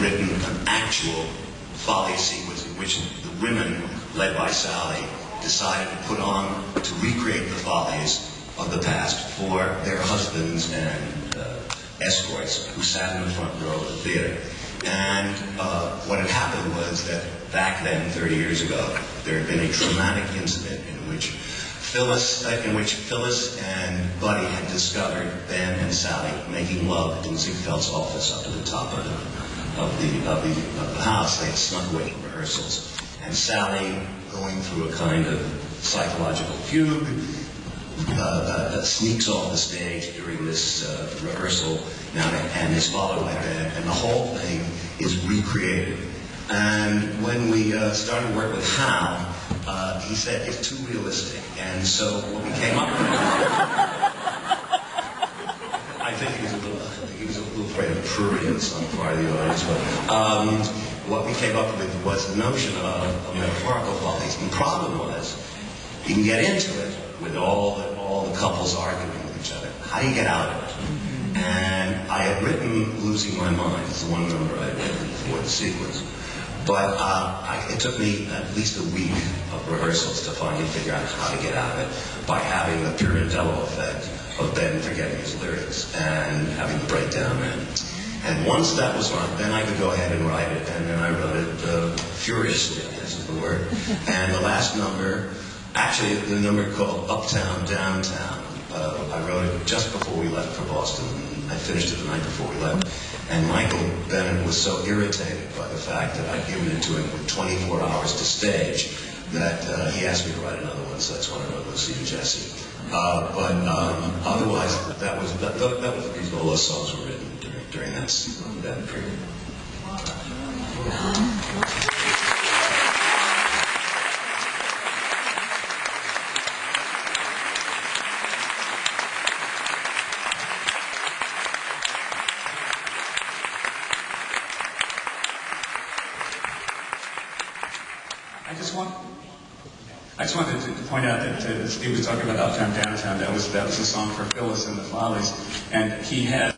written an actual Follies sequence in which the women, led by Sally, decided to put on, to recreate the Follies of the past for their husbands and escorts who sat in the front row of the theater. And what had happened was that back then, 30 years ago, there had been a traumatic incident in which Phyllis and Buddy had discovered Ben and Sally making love in Ziegfeld's office up to the top of the house. They had snuck away from rehearsals. And Sally, going through a kind of psychological fugue, sneaks off the stage during this rehearsal and is followed by Ben, and the whole thing is recreated. And when we started work with Hal, he said it's too realistic, and so what we came up with, I think he was a little afraid of prurience on the part of the audience, but what we came up with was the notion of metaphorical Follies. And the problem was, you can get into it with all the couples arguing with each other. How do you get out of it? And I had written Losing My Mind. It's the one number I had written for the sequence. But it took me at least a week of rehearsals to finally figure out how to get out of it by having the Pirandello effect of Ben forgetting his lyrics and having to break down. And once that was on, then I could go ahead and write it, and then I wrote it furiously, I guess is the word. And the last number, actually the number called Uptown, Downtown, I wrote it just before we left for Boston. I finished it the night before we left. And Michael Bennett was so irritated by the fact that I'd given it to him with 24 hours to stage that he asked me to write another one, so that's when I wrote Lucy and Jesse. But otherwise, that was the reason all those songs were written during that period. I just wanted to point out that Steve was talking about Uptown, Downtown. That was a song for Phyllis and the Follies, and he had